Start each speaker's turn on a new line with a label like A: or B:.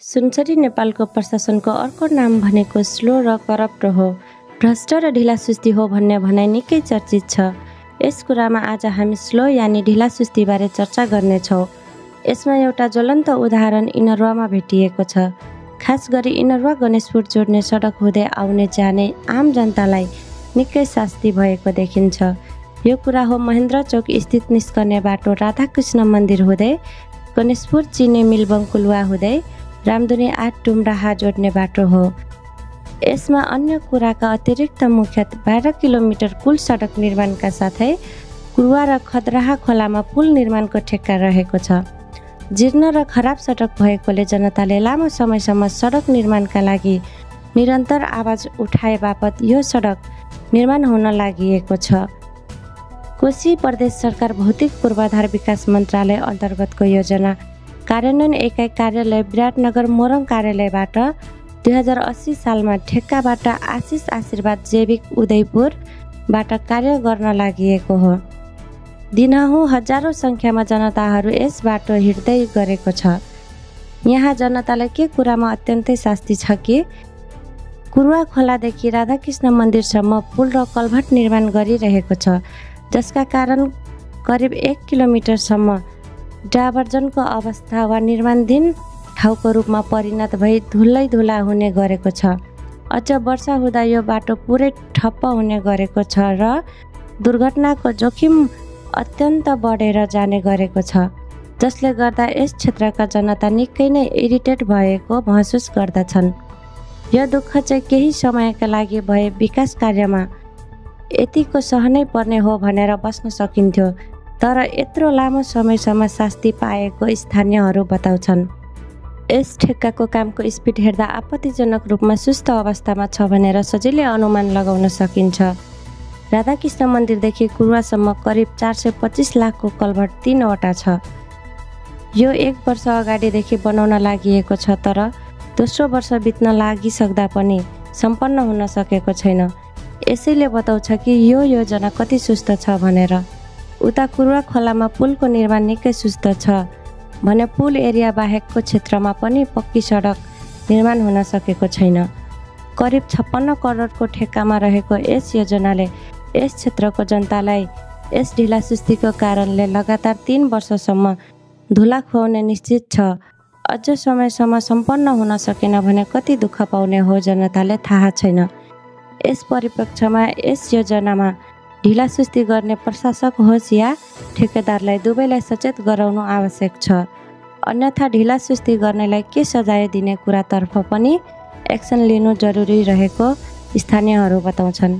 A: सुनसरी नेपालको प्रशासनको अर्को नाम भनेको स्लो र करप्ट हो, भ्रष्ट र ढिलासुस्ती हो भन्ने भनाइ निकै चर्चित छ। यस कुरामा आज हामी स्लो यानि ढिलासुस्तीबारे चर्चा गर्नेछौँ। यसमा एउटा ज्वलन्त उदाहरण इनरवामा भेटिएको छ। खास गरी इनरवा गणेशपुर जोड्ने सडक हुँदै आउने जाने आम जनतालाई निकै शास्ति भएको देखिन्छ। यो कुरा हो महेन्द्र चौक स्थित निस्कने बाटो राधाकृष्ण मन्दिर हुँदै गणेशपुर चिने मिल बङ्कुलुवा हुँदै रामधुनी 8 डुम्राहा जोड्ने बाटो हो। यसमा अन्य कुराका अतिरिक्त मुख्यत 12 किलोमिटर कुल सडक निर्माणका साथै कुरुवा र खदराहा खोलामा पुल निर्माणको ठेक्का रहेको छ। जीर्ण र खराब सडक भएकोले जनताले लामो समयसम्म सडक निर्माणका लागि निरन्तर आवाज उठाए बापत यो सडक निर्माण हुन लागिएको छ। कोशी प्रदेश सरकार भौतिक पूर्वाधार विकास मन्त्रालय अन्तर्गतको योजना कार्यान्वयन एकाइ कार्यालय विराटनगर मोरङ कार्यालयबाट 2080 सालमा ठेक्काबाट आशिष आशीर्वाद जैविक उदयपुरबाट कार्य गर्न लागिएको हो। दिनहुँ हजारौं सङ्ख्यामा जनताहरू यस बाटो हिँड्दै गरेको छ। यहाँ जनतालाई के कुरामा अत्यन्तै शास्ति छ कि कुरुवा खोलादेखि राधाकृष्ण मन्दिरसम्म पुल र कल्भट निर्माण गरिरहेको छ, जसका कारण करिब 1 किलोमिटरसम्म डाभर्जनको अवस्था वा निर्माणधीन ठाउँको रूपमा परिणत भई धुलै धुला हुने गरेको छ। अझ वर्षा हुँदा यो बाटो पुरै ठप्प हुने गरेको छ र दुर्घटनाको जोखिम अत्यन्त बढेर जाने गरेको छ, जसले गर्दा यस क्षेत्रका जनता निकै नै इरिटेट भएको महसुस गर्दछन्। यो दुःख चाहिँ केही समयका लागि भए विकास कार्यमा यतिको सहनै पर्ने हो भनेर बस्न सकिन्थ्यो, तर यत्रो लामो समयसम्म शास्ति पाएको स्थानीयहरू बताउँछन्। यस ठेक्काको कामको स्पिड हेर्दा आपत्तिजनक रूपमा सुस्त अवस्थामा छ भनेर सजिलै अनुमान लगाउन सकिन्छ। राधाकृष्ण मन्दिरदेखि कुरुवासम्म करिब 425 लाखको कल्भट 3 वटा छ। यो 1 वर्ष अगाडिदेखि बनाउन लागिएको छ, तर दोस्रो वर्ष बित्न लागिसक्दा पनि सम्पन्न हुन सकेको छैन। यसैले बताउँछ कि यो योजना कति सुस्त छ भनेर। उता कुरुवा खोलामा पुलको निर्माण निकै सुस्त छ भने पुल एरिया बाहेकको क्षेत्रमा पनि पक्की सडक निर्माण हुन सकेको छैन। करिब 56 करोडको ठेक्कामा रहेको यस योजनाले यस क्षेत्रको जनतालाई यस ढिलासुस्तीको कारणले लगातार 3 वर्षसम्म धुला खुवाउने निश्चित छ। अझ समयसम्म सम्पन्न हुन सकेन भने कति दुःख पाउने हो जनताले थाहा छैन। यस परिप्रेक्ष्यमा यस योजनामा ढिलासुस्ती गर्ने प्रशासक होस् या ठेकेदारलाई दुवैलाई सचेत गराउनु आवश्यक छ। अन्यथा ढिलासुस्ती गर्नेलाई के सजाय दिने कुरातर्फ पनि एक्सन लिनु जरुरी रहेको स्थानीयहरू बताउँछन्।